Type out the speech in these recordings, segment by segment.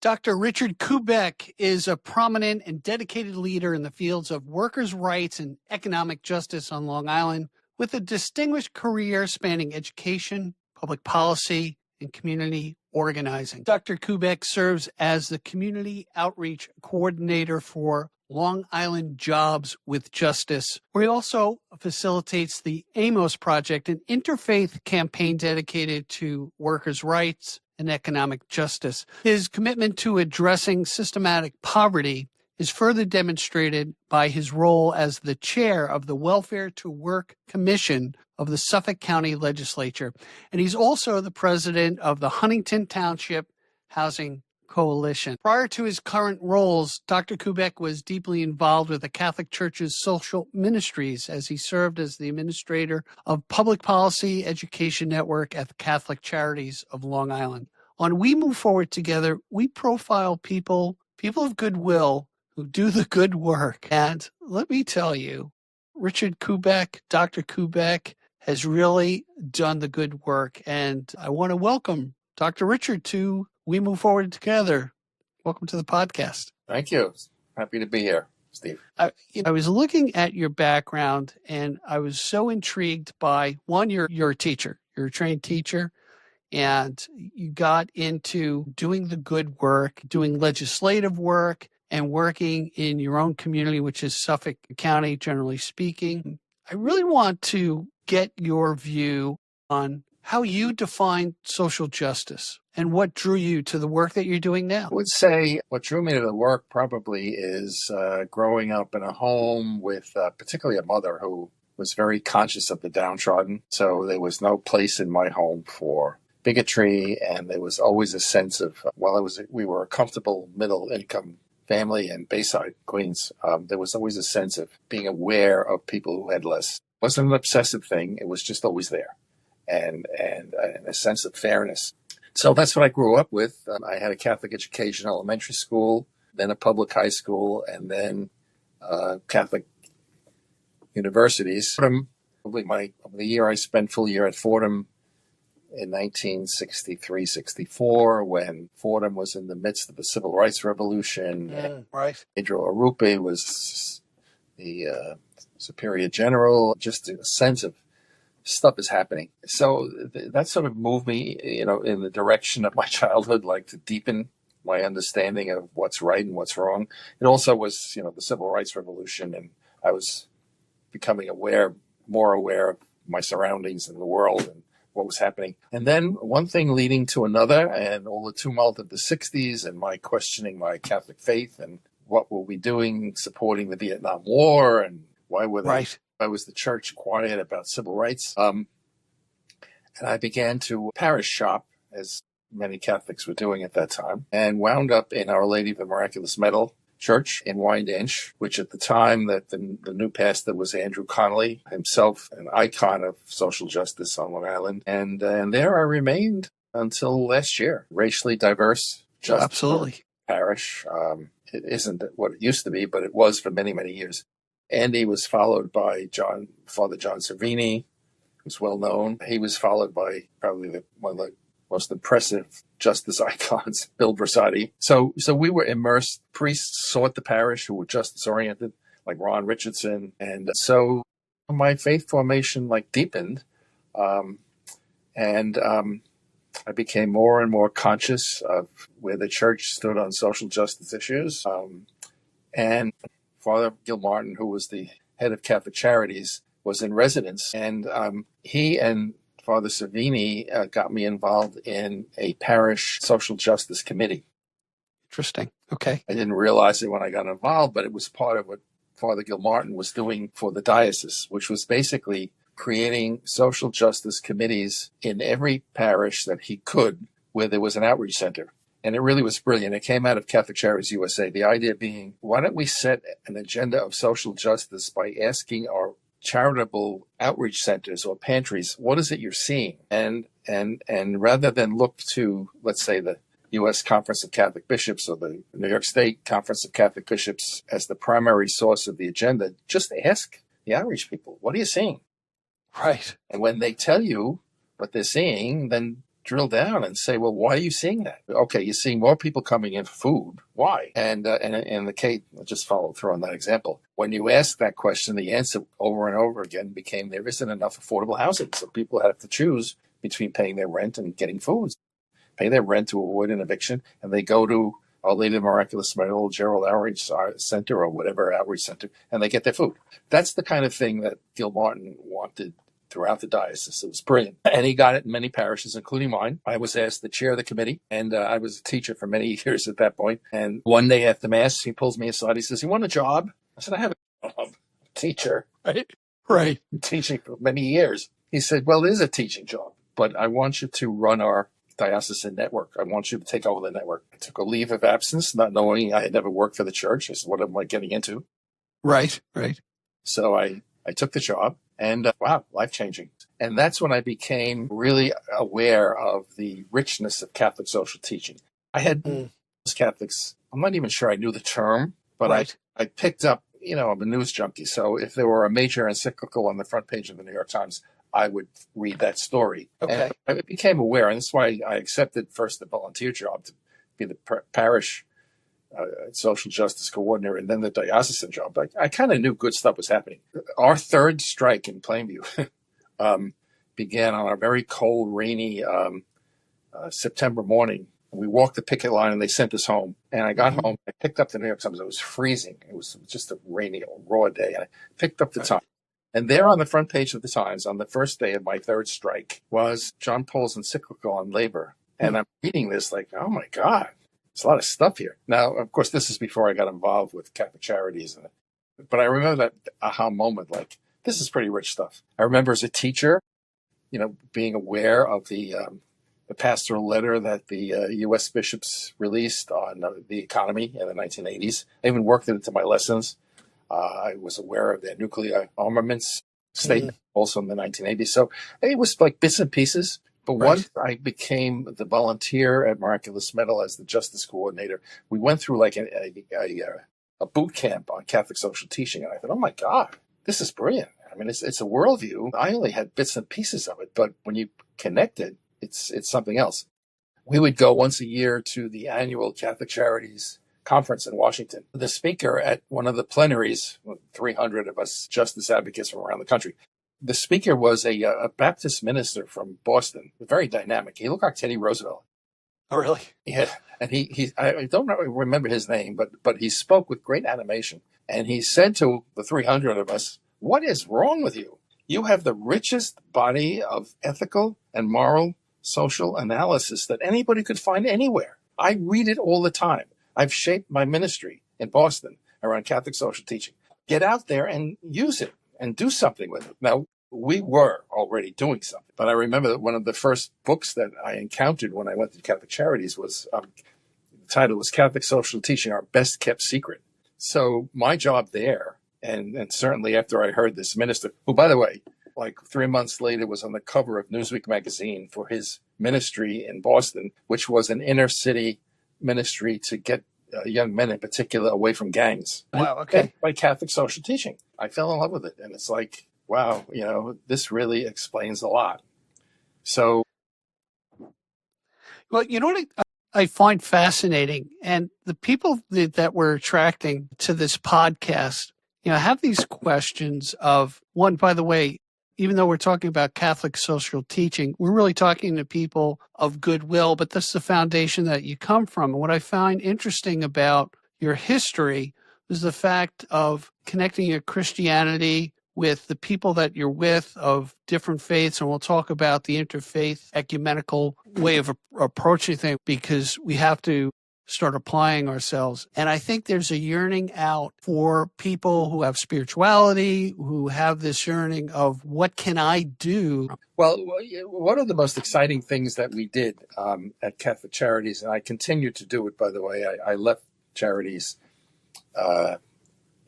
Dr. Richard Kuobek is a prominent and dedicated leader in the fields of workers' rights and economic justice on Long Island, with a distinguished career spanning education, public policy, and community organizing. Dr. Kuobek serves as the Community Outreach Coordinator for Long Island Jobs with Justice, where he also facilitates the AMOS Project, an interfaith campaign dedicated to workers' rights and economic justice. His commitment to addressing systematic poverty is further demonstrated by his role as the chair of the Welfare to Work Commission of the Suffolk County Legislature. And he's also the president of the Huntington Township Housing Coalition. Prior to his current roles, Dr. Kuobek was deeply involved with the Catholic Church's social ministries as he served as the administrator of Public Policy Education Network at the Catholic Charities of Long Island. On We Move Forward Together, we profile people of goodwill who do the good work. And let me tell you, Richard Kuobek, Dr. Kuobek, has really done the good work. And I want to welcome Dr. Richard to We Move Forward Together. Welcome to the podcast. Thank you. Happy to be here, Steve. I was looking at your background and I was so intrigued by, one, you're a teacher. You're a trained teacher. And you got into doing the good work, doing legislative work, and working in your own community, which is Suffolk County, generally speaking. I really want to get your view on how you define social justice and what drew you to the work that you're doing now. I would say what drew me to the work probably is growing up in a home with particularly a mother who was very conscious of the downtrodden. So there was no place in my home for bigotry, and there was always a sense of, we were a comfortable middle-income family in Bayside, Queens. There was always a sense of being aware of people who had less. It wasn't an obsessive thing. It was just always there, and a sense of fairness. So that's what I grew up with. I had a Catholic education, elementary school, then a public high school, and then Catholic universities. Probably the year I spent full year at Fordham in 1963-64, when Fordham was in the midst of the Civil Rights Revolution. Right. Pedro Arrupe was the superior general. Just a sense of stuff is happening. So that sort of moved me, in the direction of my childhood, like to deepen my understanding of what's right and what's wrong. It also was, the Civil Rights Revolution, and I was becoming more aware of my surroundings and the world and what was happening. And then one thing leading to another, and all the tumult of the 60s and my questioning my Catholic faith and what were we doing supporting the Vietnam War, and why was the church quiet about civil rights? And I began to parish shop, as many Catholics were doing at that time, and wound up in Our Lady of the Miraculous Medal Church in Wyandanch, which at the time that the new pastor was Andrew Connolly, himself an icon of social justice on Long Island. And there I remained until last year. Racially diverse, just absolutely parish. It isn't what it used to be, but it was for many, many years. Andy was followed by Father John Servini, who's well known. He was followed by probably one of the most impressive justice icons, Bill Versati. So we were immersed. Priests sought the parish who were justice-oriented, like Ron Richardson. And so my faith formation deepened. And I became more and more conscious of where the church stood on social justice issues. And Father Gilmartin, who was the head of Catholic Charities, was in residence. And he and Father Servini got me involved in a parish social justice committee. Interesting. Okay. I didn't realize it when I got involved, but it was part of what Father Gilmartin was doing for the diocese, which was basically creating social justice committees in every parish that he could, where there was an outreach center. And it really was brilliant. It came out of Catholic Charities USA. The idea being, why don't we set an agenda of social justice by asking our charitable outreach centers or pantries, what is it you're seeing? And rather than look to, let's say, the U.S. Conference of Catholic Bishops or the New York State Conference of Catholic Bishops as the primary source of the agenda, just ask the outreach people, what are you seeing? Right. And when they tell you what they're seeing, then drill down and say, well, why are you seeing that? Okay, you're seeing more people coming in for food. Why? And the Kate, I'll just follow through on that example. When you ask that question, the answer over and over again became there isn't enough affordable housing. So people have to choose between paying their rent and getting food. Pay their rent to avoid an eviction, and they go to Our Lady of Miraculous Medal, Gerald Outreach Center, or whatever outreach center, and they get their food. That's the kind of thing that Gil Martin wanted throughout the diocese. It was brilliant. And he got it in many parishes, including mine. I was asked to chair the committee, and I was a teacher for many years at that point. And one day after Mass, he pulls me aside. He says, you want a job? I said, I have a job. Teacher. Right. Been teaching for many years. He said, well, it is a teaching job, but I want you to run our diocesan network. I want you to take over the network. I took a leave of absence, not knowing I had never worked for the church. I said, what am I getting into? Right. So I took the job, and wow, life-changing. And that's when I became really aware of the richness of Catholic social teaching. I had Catholics, I'm not even sure I knew the term, but I picked up, I'm a news junkie. So if there were a major encyclical on the front page of the New York Times, I would read that story. Okay. And I became aware, and that's why I accepted first the volunteer job to be the parish social justice coordinator, and then the diocesan job. I kind of knew good stuff was happening. Our third strike in Plainview began on a very cold, rainy September morning. We walked the picket line, and they sent us home. And I got home. I picked up the New York Times. It was freezing. It was just a rainy, raw day. And I picked up the Times. And there on the front page of the Times, on the first day of my third strike, was John Paul's encyclical on labor. And I'm reading this like, oh, my God, there's a lot of stuff here. Now, of course, this is before I got involved with Catholic Charities. But I remember that aha moment, like, this is pretty rich stuff. I remember as a teacher, being aware of the pastoral letter that the U.S. bishops released on the economy in the 1980s. I even worked it into my lessons. I was aware of their nuclear armaments statement also in the 1980s. So it was like bits and pieces. But once I became the volunteer at Miraculous Medal as the justice coordinator, we went through like a boot camp on Catholic social teaching. And I thought, oh, my God, this is brilliant. I mean, it's a worldview. I only had bits and pieces of it. But when you connect it, it's something else. We would go once a year to the annual Catholic Charities conference in Washington. The speaker at one of the plenaries, 300 of us justice advocates from around the country, the speaker was a Baptist minister from Boston, very dynamic. He looked like Teddy Roosevelt. Oh, really? Yeah. And I don't remember his name, but he spoke with great animation. And he said to the 300 of us, what is wrong with you? You have the richest body of ethical and moral social analysis that anybody could find anywhere. I read it all the time. I've shaped my ministry in Boston around Catholic social teaching. Get out there and use it and do something with it. Now, we were already doing something, but I remember that one of the first books that I encountered when I went to Catholic Charities was, the title was Catholic Social Teaching, Our Best Kept Secret. So my job there, and certainly after I heard this minister, who, by the way, like 3 months later was on the cover of Newsweek magazine for his ministry in Boston, which was an inner city ministry to get young men in particular away from gangs. Wow, okay. By Catholic social teaching. I fell in love with it. And it's like, wow, this really explains a lot. So. Well, you know what I find fascinating, and the people that we're attracting to this podcast, have these questions of, one, by the way, even though we're talking about Catholic social teaching, we're really talking to people of goodwill, but that's the foundation that you come from. And what I find interesting about your history is the fact of connecting your Christianity with the people that you're with of different faiths. And we'll talk about the interfaith ecumenical way of approaching things, because we have to start applying ourselves. And I think there's a yearning out for people who have spirituality, who have this yearning of, what can I do? Well, one of the most exciting things that we did at Catholic Charities, and I continue to do it, by the way, I left Charities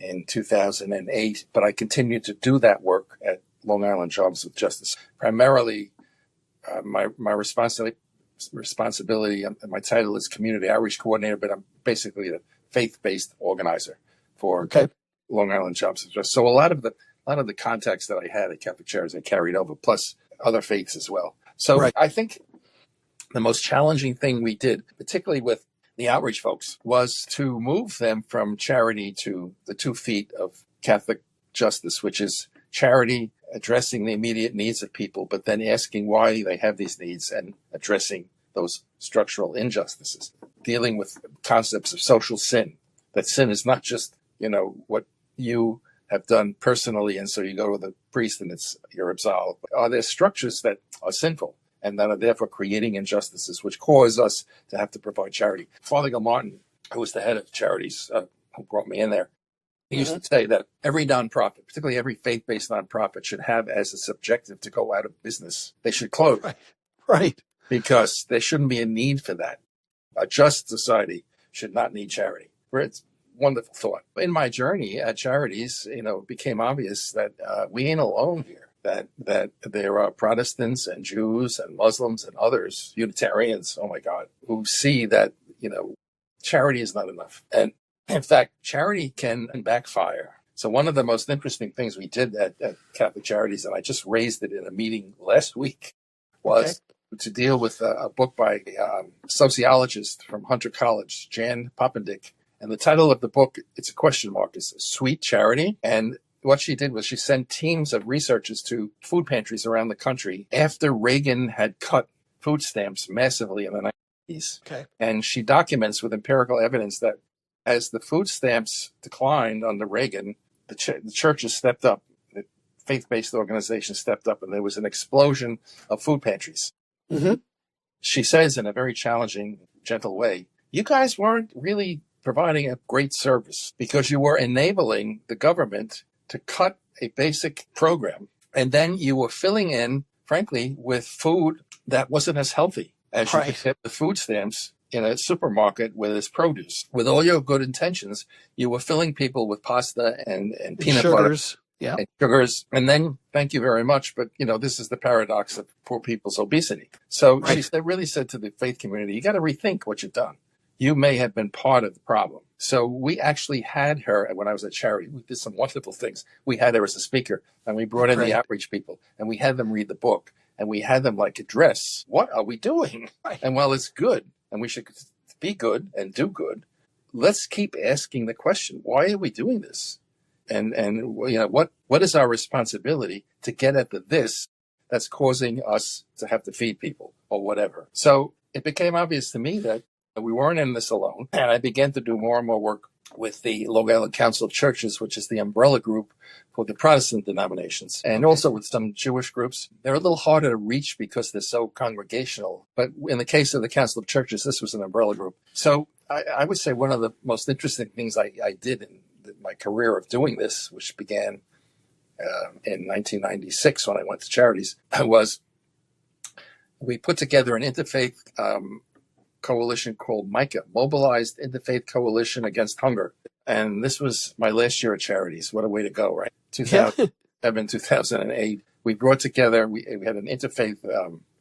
in 2008, but I continue to do that work at Long Island Jobs with Justice. Primarily, my responsibility, and my title is Community Outreach Coordinator, but I'm basically a faith-based organizer for Long Island Jobs with Justice. So a lot of the contacts that I had at Catholic Charities I carried over, plus other faiths as well. So I think The most challenging thing we did, particularly with the outreach folks, was to move them from charity to the 2 feet of Catholic justice, which is charity addressing the immediate needs of people, but then asking why they have these needs and addressing those structural injustices, dealing with concepts of social sin, that sin is not just, what you have done personally, and so you go to the priest and you're absolved. Are there structures that are sinful and that are therefore creating injustices, which cause us to have to provide charity? Father Gilmartin, who was the head of charities, who brought me in there, he used to say that every nonprofit, particularly every faith-based nonprofit, should have as its objective to go out of business. They should close. Right. Because there shouldn't be a need for that. A just society should not need charity. It's a wonderful thought. In my journey at charities, it became obvious that we ain't alone here. That there are Protestants and Jews and Muslims and others, Unitarians, oh my God, who see that, charity is not enough. And in fact, charity can backfire. So one of the most interesting things we did at Catholic Charities, and I just raised it in a meeting last week, was to deal with a book by a sociologist from Hunter College, Jan Popendick. And the title of the book, it's a question mark, is Sweet Charity. And what she did was she sent teams of researchers to food pantries around the country after Reagan had cut food stamps massively in the 90s. Okay. And she documents with empirical evidence that as the food stamps declined under Reagan, the churches stepped up, the faith-based organizations stepped up, and there was an explosion of food pantries. Mm-hmm. She says in a very challenging, gentle way, you guys weren't really providing a great service because you were enabling the government to cut a basic program. And then you were filling in, frankly, with food that wasn't as healthy as you could get the food stamps in a supermarket with its produce. With all your good intentions, you were filling people with pasta and peanut sugars. Butter and sugars. And then, thank you very much, but, this is the paradox of poor people's obesity. So she really said to the faith community, you got to rethink what you've done. You may have been part of the problem. So we actually had her, when I was at charity, we did some wonderful things. We had her as a speaker, and we brought in the outreach people, and we had them read the book, and we had them address, what are we doing? And while it's good, and we should be good and do good, let's keep asking the question, why are we doing this? And what is our responsibility to get at this that's causing us to have to feed people or whatever? So it became obvious to me that we weren't in this alone. And I began to do more and more work with the Long Island Council of Churches, which is the umbrella group for the Protestant denominations, and also with some Jewish groups. They're a little harder to reach because they're so congregational. But in the case of the Council of Churches, this was an umbrella group. So I would say one of the most interesting things I did in my career of doing this, which began in 1996 when I went to charities, was we put together an interfaith coalition called MICA, Mobilized Interfaith Coalition Against Hunger. And this was my last year at charities. What a way to go, right? 2007, 2008. We brought together, we had an interfaith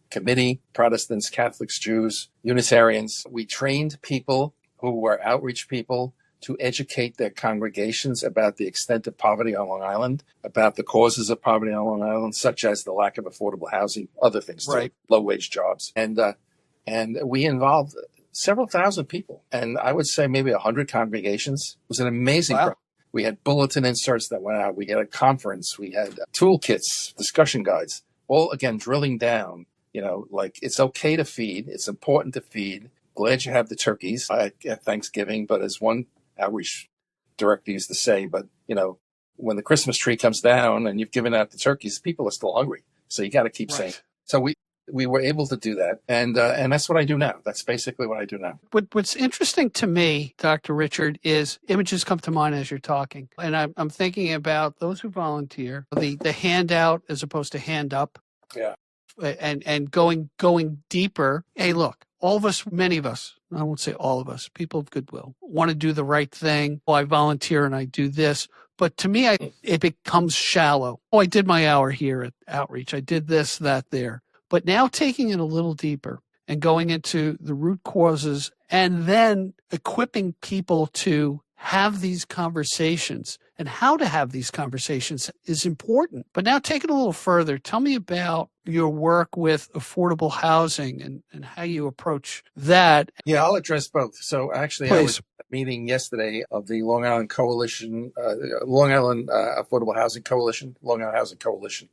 committee, Protestants, Catholics, Jews, Unitarians. We trained people who were outreach people to educate their congregations about the extent of poverty on Long Island, about the causes of poverty on Long Island, such as the lack of affordable housing, other things, too, low-wage jobs. And we involved several thousand people. And I would say maybe 100 congregations. It was an amazing program. We had bulletin inserts that went out. We had a conference. We had toolkits, discussion guides, all, again, drilling down, it's okay to feed. It's important to feed. Glad you have the turkeys at Thanksgiving. But as one outreach director used to say, when the Christmas tree comes down and you've given out the turkeys, people are still hungry. So you got to keep saying. So we were able to do that. And that's what I do now. That's basically what I do now. What's interesting to me, Dr. Richard, is images come to mind as you're talking. And I'm thinking about those who volunteer, the handout as opposed to hand up. Yeah. And going deeper. Hey, look, all of us, many of us, I won't say all of us, people of goodwill, want to do the right thing. Well, I volunteer and I do this. But to me, it becomes shallow. Oh, I did my hour here at Outreach. I did this, that, there. But now taking it a little deeper and going into the root causes and then equipping people to have these conversations and how to have these conversations is important. But now take it a little further. Tell me about your work with affordable housing and how you approach that. Yeah, I'll address both. So actually, I was Please. at a meeting yesterday of the Long Island Coalition, Long Island Affordable Housing Coalition, Long Island Housing Coalition.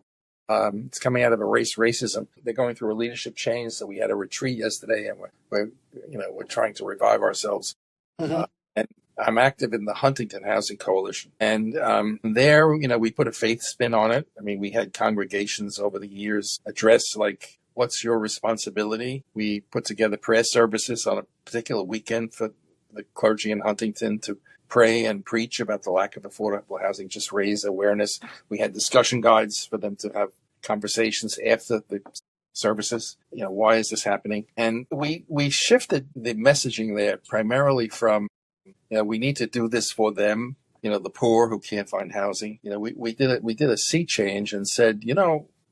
It's coming out of a racism. They're going through a leadership change. So we had a retreat yesterday, and we're trying to revive ourselves. Mm-hmm. And I'm active in the Huntington Housing Coalition, and there, we put a faith spin on it. I mean, we had congregations over the years address like, what's your responsibility? We put together prayer services on a particular weekend for the clergy in Huntington to pray and preach about the lack of affordable housing, just raise awareness. We had discussion guides for them to have conversations after the services. Why is this happening? And we shifted the messaging there primarily from, we need to do this for them, the poor who can't find housing. We did a sea change and said,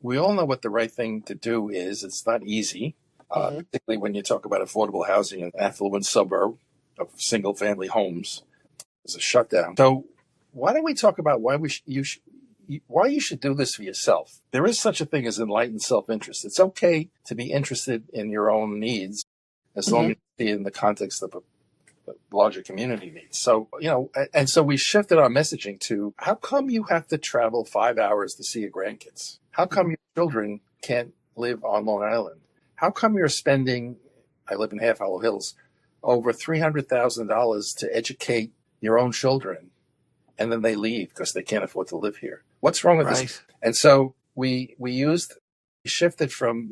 we all know what the right thing to do is. It's not easy, particularly when you talk about affordable housing in an affluent suburb of single family homes. There's a shutdown. So why don't we talk about why you should do this for yourself? There is such a thing as enlightened self-interest. It's okay to be interested in your own needs as long as you see it in the context of a larger community needs. So, and so we shifted our messaging to, how come you have to travel 5 hours to see your grandkids? How come your children can't live on Long Island? How come you're spending, I live in Half Hollow Hills, over $300,000 to educate your own children, and then they leave because they can't afford to live here? What's wrong with this? And so we shifted from,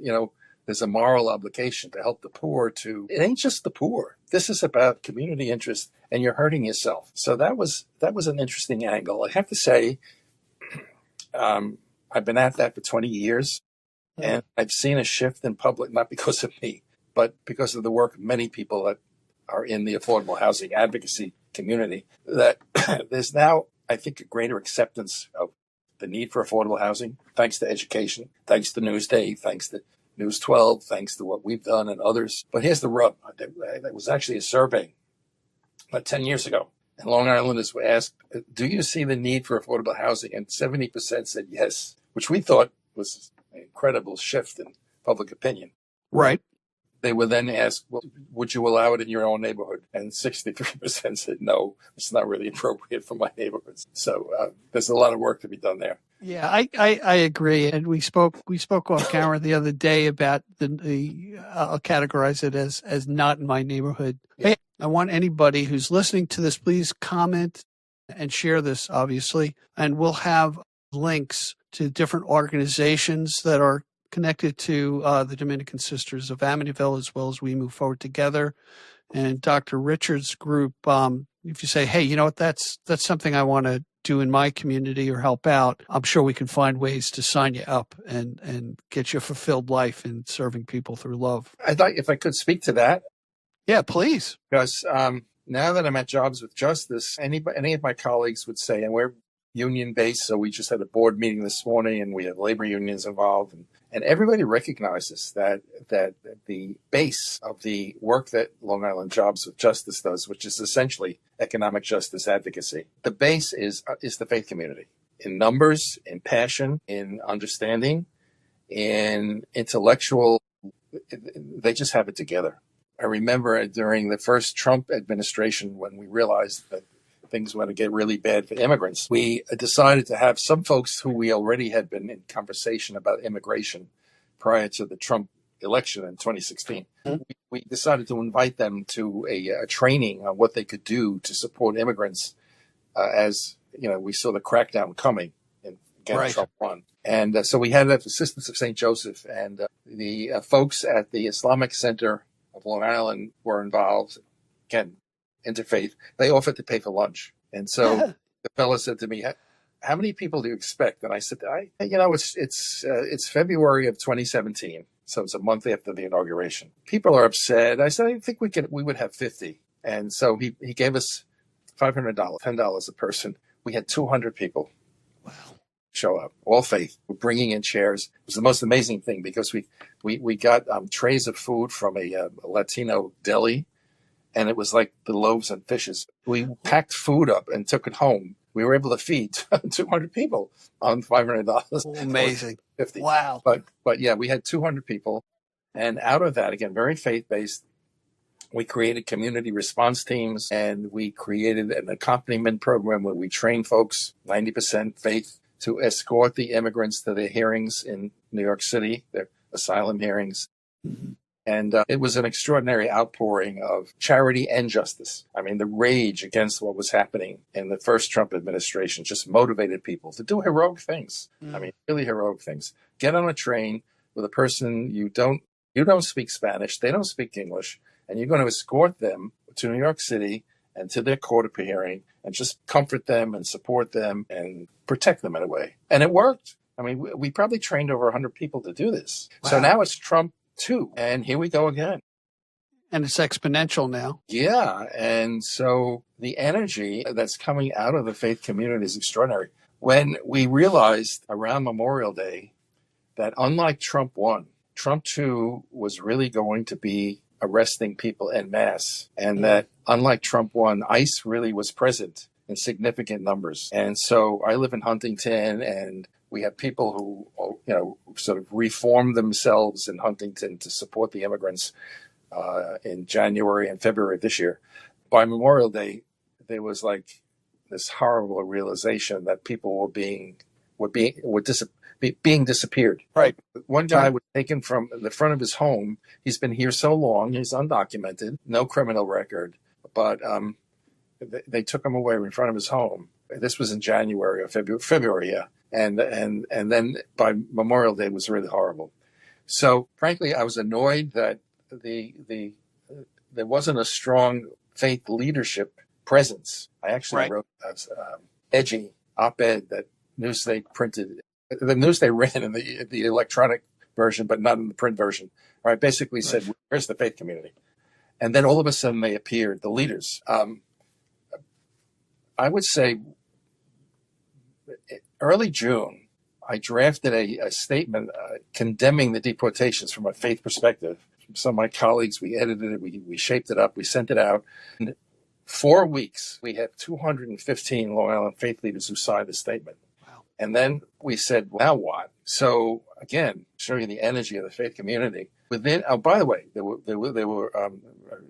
there's a moral obligation to help the poor to, it ain't just the poor. This is about community interest, and you're hurting yourself. So that was an interesting angle. I have to say, I've been at that for 20 years, and I've seen a shift in public, not because of me, but because of the work of many people that are in the affordable housing advocacy community, that there's now, I think, a greater acceptance of the need for affordable housing, thanks to education, thanks to Newsday, thanks to News 12, thanks to what we've done and others. But here's the rub. There was actually a survey about 10 years ago, and Long Islanders were asked, do you see the need for affordable housing? And 70% said yes, which we thought was an incredible shift in public opinion. Right. They were then asked, well, would you allow it in your own neighborhood? And 63% said, no, it's not really appropriate for my neighborhoods. So there's a lot of work to be done there. Yeah, I agree. And we spoke off camera the other day about the I'll categorize it as not in my neighborhood. Yeah. Hey, I want anybody who's listening to this, please comment and share this, obviously. And we'll have links to different organizations that are connected to the Dominican Sisters of Amityville, as well as We Move Forward Together. And Dr. Richard's group, if you say, hey, you know what, that's something I want to do in my community or help out, I'm sure we can find ways to sign you up and get you a fulfilled life in serving people through love. I'd like, if I could speak to that. Yeah, please. Because now that I'm at Jobs with Justice, any of my colleagues would say, and we're union-based, so we just had a board meeting this morning, and we have labor unions involved, and everybody recognizes that the base of the work that Long Island Jobs with Justice does, which is essentially economic justice advocacy, the base is the faith community, in numbers, in passion, in understanding, in intellectual. They just have it together. I remember during the first Trump administration, when we realized that things were going to get really bad for immigrants, we decided to have some folks who we already had been in conversation about immigration prior to the Trump election in 2016. We decided to invite them to a training on what they could do to support immigrants as we saw the crackdown coming, and again, right. Trump won. And so we had the assistance of St. Joseph, and the folks at the Islamic Center of Long Island were involved. Again, interfaith. They offered to pay for lunch. And so the fellow said to me, how many people do you expect? And I said, it's February of 2017. So it's a month after the inauguration. People are upset. I said, I think we would have 50. And so he gave us $500, $10 a person. We had 200 people. Wow. Show up, all faith. We're bringing in chairs. It was the most amazing thing because we got trays of food from a Latino deli, and it was like the loaves and fishes. We packed food up and took it home we were able to feed 200 people on $500. Amazing. 50. Wow. But yeah, we had 200 people. And out of that, again, very faith-based, we created community response teams, and we created an accompaniment program where we train folks, 90% faith, to escort the immigrants to their hearings in New York City, their asylum hearings. Mm-hmm. And it was an extraordinary outpouring of charity and justice. I mean, the rage against what was happening in the first Trump administration just motivated people to do heroic things. I mean, really heroic things. Get on a train with a person you don't speak Spanish, they don't speak English, and you're going to escort them to New York City and to their court hearing and just comfort them and support them and protect them in a way. And it worked. I mean, we probably trained over 100 people to do this. Wow. So now it's Trump 2, and here we go again. And it's exponential now. Yeah, and so the energy that's coming out of the faith community is extraordinary. When we realized around Memorial Day that unlike Trump 1, Trump 2 was really going to be arresting people en masse, and that unlike Trump 1, ICE really was present in significant numbers. And so I live in Huntington, and we have people who, sort of reformed themselves in Huntington to support the immigrants in January and February of this year. By Memorial Day, there was like this horrible realization that people were being disappeared. Right. One guy was taken from the front of his home. He's been here so long. He's undocumented, no criminal record, but they took him away in front of his home. This was in January or February, yeah. And then by Memorial Day, it was really horrible. So frankly, I was annoyed that there wasn't a strong faith leadership presence. I actually wrote an edgy op-ed that Newsday printed. The Newsday ran in the electronic version, but not in the print version. All right, basically said, where's the faith community? And then all of a sudden they appeared, the leaders. I would say early June, I drafted a statement condemning the deportations from a faith perspective. Some of my colleagues, we edited it, we shaped it up, we sent it out. In 4 weeks, we had 215 Long Island faith leaders who signed the statement. Wow. And then we said, now what? So again, showing the energy of the faith community. By the way, there were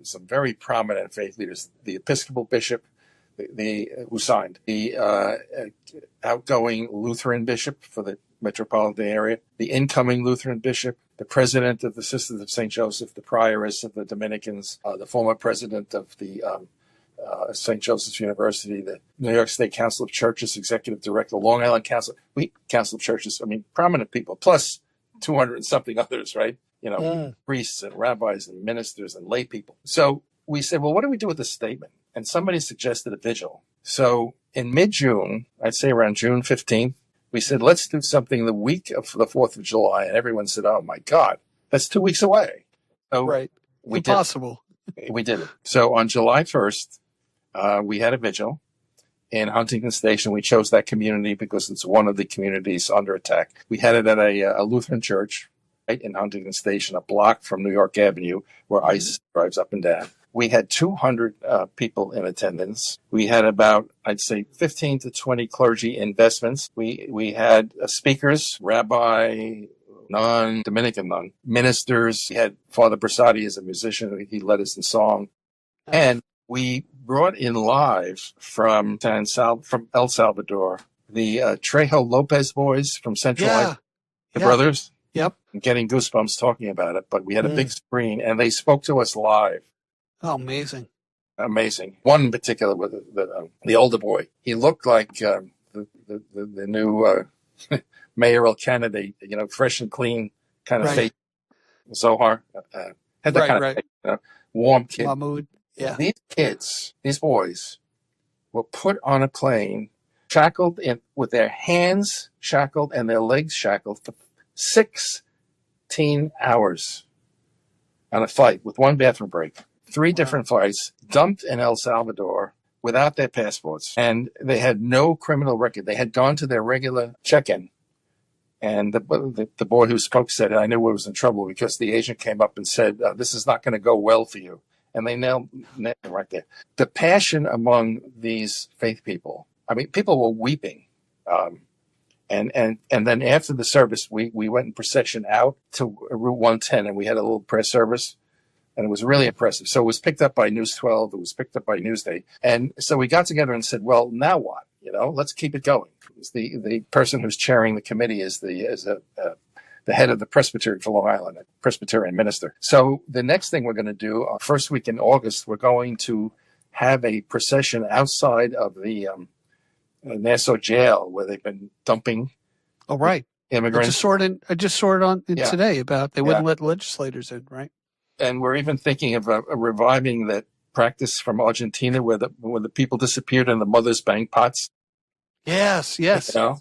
some very prominent faith leaders. The Episcopal bishop, who signed, the outgoing Lutheran bishop for the metropolitan area, the incoming Lutheran bishop, the president of the Sisters of St. Joseph, the prioress of the Dominicans, the former president of the St. Joseph's University, the New York State Council of Churches executive director, Long Island Council of Churches. I mean, prominent people, plus 200 and something others, right? Priests and rabbis and ministers and lay people. So we said, well, what do we do with this statement? And somebody suggested a vigil. So in mid-June, I'd say around June 15th, we said, let's do something the week of the 4th of July. And everyone said, oh, my God, that's 2 weeks away. So Impossible. We did it. So on July 1st, we had a vigil in Huntington Station. We chose that community because it's one of the communities under attack. We had it at a Lutheran church right in Huntington Station, a block from New York Avenue, where ICE drives up and down. We had 200 people in attendance. We had about, I'd say, 15 to 20 clergy investments. We had speakers, rabbi, non-Dominican nun, ministers. We had Father Brasati as a musician. He led us in song. And we brought in live from El Salvador, the Trejo Lopez boys from Central Life, the brothers. Yep. I'm getting goosebumps talking about it, but we had a big screen and they spoke to us live. Oh, amazing. Amazing. One in particular, with the older boy, he looked like the new mayoral candidate, fresh and clean kind of face. Zohar had that kind of face, warm kid. Mahmoud. Yeah. These kids, these boys, were put on a plane, shackled with their hands shackled and their legs shackled for 16 hours on a flight with one bathroom break. 3 different flights, dumped in El Salvador without their passports. And they had no criminal record. They had gone to their regular check-in. And the boy who spoke said, I knew I was in trouble because the agent came up and said, this is not going to go well for you. And they nailed it right there. The passion among these faith people I mean, people were weeping. Um, and then after the service, we went in procession out to Route 110, and we had a little prayer service, and it was really impressive. So it was picked up by News 12, it was picked up by Newsday, and so we got together and said, well, now what? Let's keep it going. The person who's chairing the committee is the head of the Presbytery for Long Island, a Presbyterian minister. So the next thing we're going to do, first week in August, we're going to have a procession outside of the Nassau jail, where they've been dumping immigrants. I just saw it on today about they wouldn't let legislators in, right? And we're even thinking of reviving that practice from Argentina where the people disappeared in the mother's bank pots. Yes.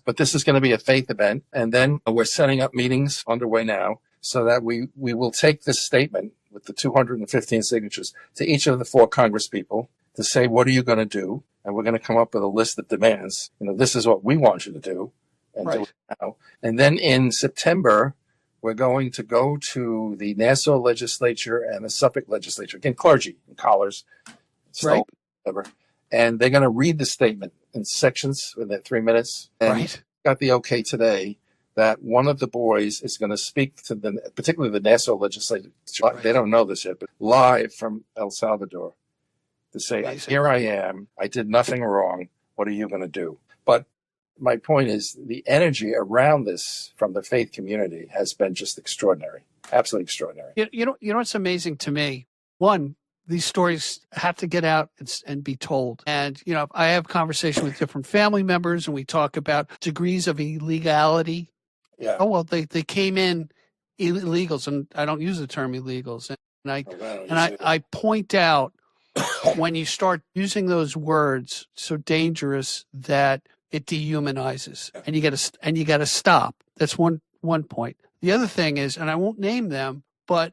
But this is going to be a faith event. And then we're setting up meetings underway now so that we will take this statement with the 215 signatures to each of the 4 Congress people to say, what are you going to do? And we're going to come up with a list of demands. This is what we want you to do, and do it now. And then in September, we're going to go to the Nassau legislature and the Suffolk legislature, again, clergy in collars, whatever. And they're going to read the statement in sections within 3 minutes. And got the okay today that one of the boys is going to speak to particularly the Nassau legislature. They don't know this yet, but live from El Salvador, to say, here I am, I did nothing wrong, what are you going to do? But my point is the energy around this from the faith community has been just extraordinary, absolutely extraordinary. You know what's amazing to me? One, these stories have to get out and be told. And, I have conversation with different family members, and we talk about degrees of illegality. Yeah. Oh, well, they came in illegals, and I don't use the term illegals. And I point out, when you start using those words so dangerous that it dehumanizes, and you got to stop. That's one point. The other thing is, and I won't name them, but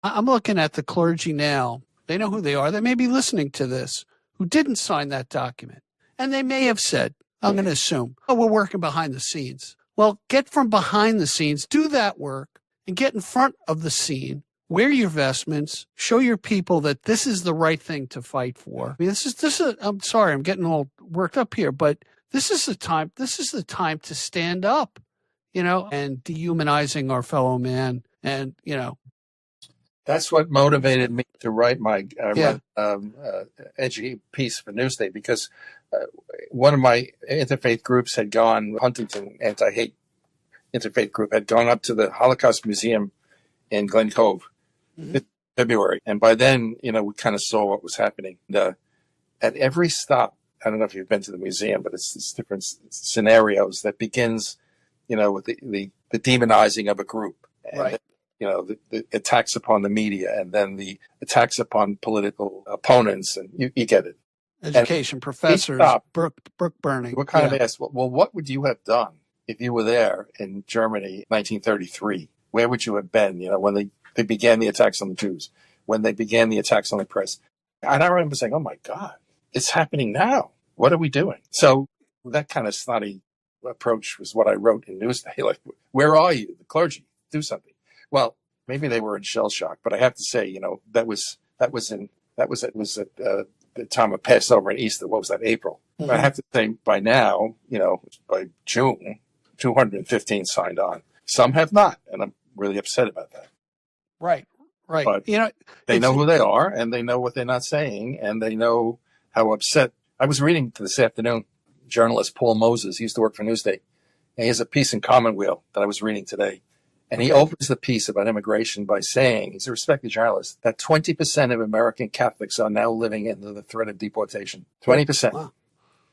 I'm looking at the clergy now. They know who they are. They may be listening to this, who didn't sign that document, and they may have said, I'm going to assume, we're working behind the scenes. Well, get from behind the scenes, do that work, and get in front of the scene. Wear your vestments, show your people that this is the right thing to fight for. I mean, this is, I'm sorry, I'm getting all worked up here, but this is the time to stand up, and dehumanizing our fellow man. And, that's what motivated me to write my edgy piece for Newsday, because one of my interfaith groups had gone, Huntington Anti-Hate Interfaith Group, had gone up to the Holocaust Museum in Glen Cove. February. And by then, we kind of saw what was happening. At every stop, I don't know if you've been to the museum, but it's different scenarios that begins, with the demonizing of a group. And, the attacks upon the media, and then the attacks upon political opponents. And you get it. Education, professors, book burning. What kind of asked, well, what would you have done if you were there in Germany, 1933? Where would you have been, when they began the attacks on the Jews, when they began the attacks on the press? And I remember saying, oh, my God, it's happening now. What are we doing? So that kind of snotty approach was what I wrote in Newsday. Like, where are you, the clergy? Do something. Well, maybe they were in shell shock, but I have to say, that was at the time of Passover and Easter. What was that, April? Mm-hmm. But I have to say, by now, by June, 215 signed on. Some have not, and I'm really upset about that. Right. But they know who they are, and they know what they're not saying, and they know how upset. I was reading this afternoon, journalist Paul Moses, he used to work for Newsday, and he has a piece in Commonweal that I was reading today. And he opens the piece about immigration by saying, he's a respected journalist, that 20% of American Catholics are now living under the threat of deportation. 20%. Wow.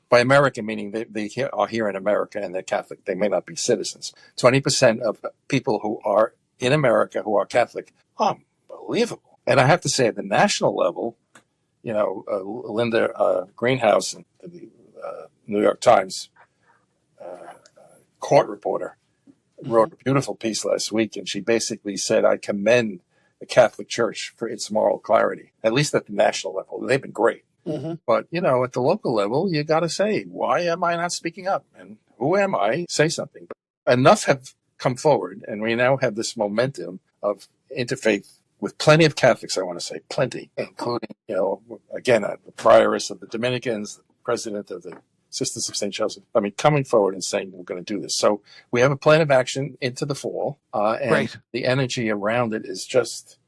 By American, meaning they are here in America and they're Catholic. They may not be citizens. 20% of people who are in America who are Catholic. Unbelievable. And I have to say, at the national level, Linda Greenhouse, the New York Times court reporter, wrote a beautiful piece last week, and she basically said, I commend the Catholic Church for its moral clarity, at least at the national level. They've been great. Mm-hmm. But, at the local level, you got to say, why am I not speaking up? And who am I? Say something. But enough have come forward, and we now have this momentum of interfaith with plenty of Catholics, I want to say, plenty, including, again, the prioress of the Dominicans, the president of the Sisters of St. Joseph. I mean, coming forward and saying we're going to do this. So we have a plan of action into the fall, and Right. the energy around it is just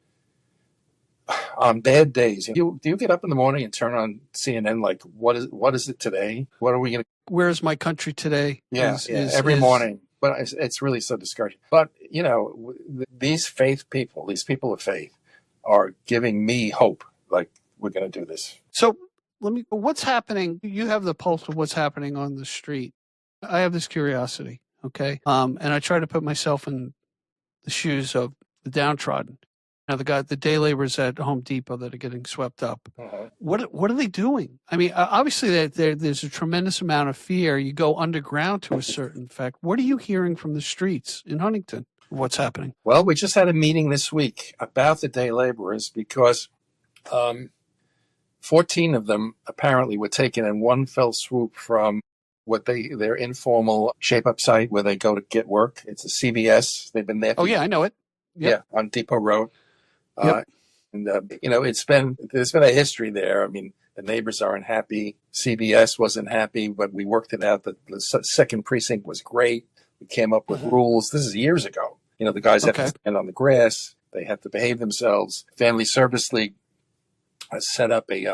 on bad days. Do you get up in the morning and turn on CNN like what is it today? What are we going to? Where's my country today? Every morning. But it's really so discouraging. But these people of faith, are giving me hope. Like we're going to do this. So what's happening? You have the pulse of what's happening on the street. I have this curiosity, okay? And I try to put myself in the shoes of the downtrodden. Now, the day laborers at Home Depot that are getting swept up. Uh-huh. What are they doing? I mean, obviously there's a tremendous amount of fear. You go underground to a certain effect. What are you hearing from the streets in Huntington? What's happening? Well, we just had a meeting this week about the day laborers because 14 of them apparently were taken in one fell swoop from their informal shape-up site where they go to get work. It's a CVS. They've been there. Oh, yeah, I know it. Yep. Yeah, on Depot Road. Yep. There's been a history there. I mean, the neighbors aren't happy. CVS wasn't happy, but we worked it out. The second precinct was great. We came up with rules. This is years ago. The guys have to stand on the grass. They have to behave themselves. Family Service League has set up they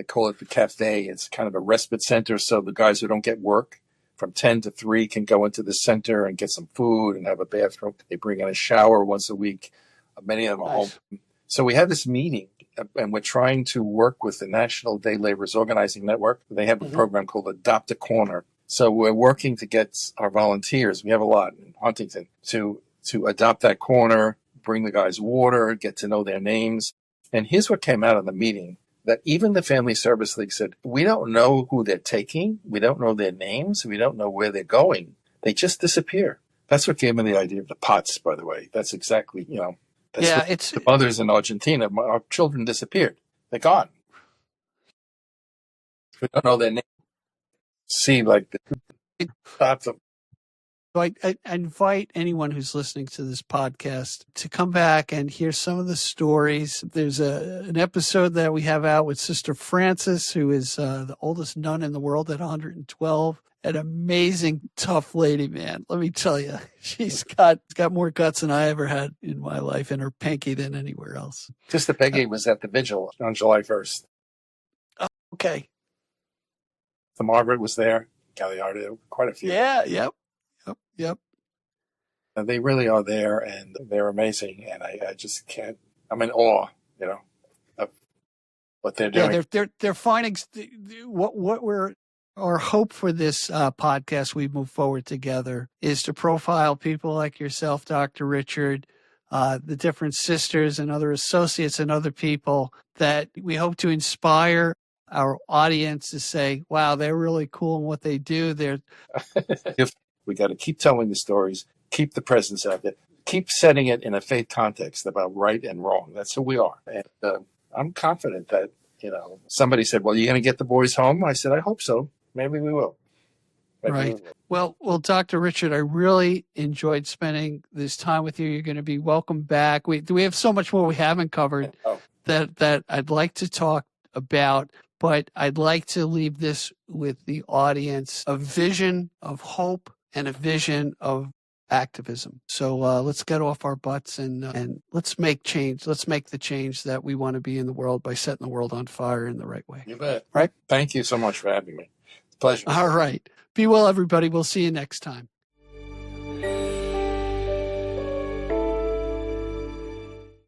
call it the cafe. It's kind of a respite center. So the guys who don't get work from 10 to 3 can go into the center and get some food and have a bathroom. They bring in a shower once a week. Many of them are home. So we had this meeting, and we're trying to work with the National Day Laborers Organizing Network. They have a program called Adopt a Corner. So we're working to get our volunteers, we have a lot in Huntington, to adopt that corner, bring the guys water, get to know their names. And here's what came out of the meeting, that even the Family Service League said, we don't know who they're taking. We don't know their names. We don't know where they're going. They just disappear. That's what gave me the idea of the POTS, by the way. That's exactly, it's the mothers in Argentina. Our children disappeared. They're gone. We don't know their name. See, like the thoughts of. So I invite anyone who's listening to this podcast to come back and hear some of the stories. There's an episode that we have out with Sister Frances, who is the oldest nun in the world at 112. An amazing, tough lady, man. Let me tell you, she's got more guts than I ever had in my life, in her pinky than anywhere else. Sister Peggy was at the vigil on July 1st. Oh, okay. So Margaret was there. Galliardo, quite a few. Yeah, yep. They really are there, and they're amazing. And I just can't. I'm in awe, of what they're doing. Yeah, they're finding our hope for this podcast. We move forward together is to profile people like yourself, Dr. Richard, the different sisters and other associates and other people that we hope to inspire our audience to say, wow, they're really cool in what they do. We got to keep telling the stories, keep the presence out there, keep setting it in a faith context about right and wrong. That's who we are. And I'm confident that, somebody said, well, you're going to get the boys home? I said, I hope so. Maybe we will. Right. Well, Dr. Richard, I really enjoyed spending this time with you. You're going to be welcome back. We have so much more we haven't covered that I'd like to talk about, but I'd like to leave this with the audience, a vision of hope and a vision of activism. So let's get off our butts and let's make change. Let's make the change that we want to be in the world by setting the world on fire in the right way. You bet. Right? Thank you so much for having me. It's a pleasure. All right. Be well, everybody. We'll see you next time.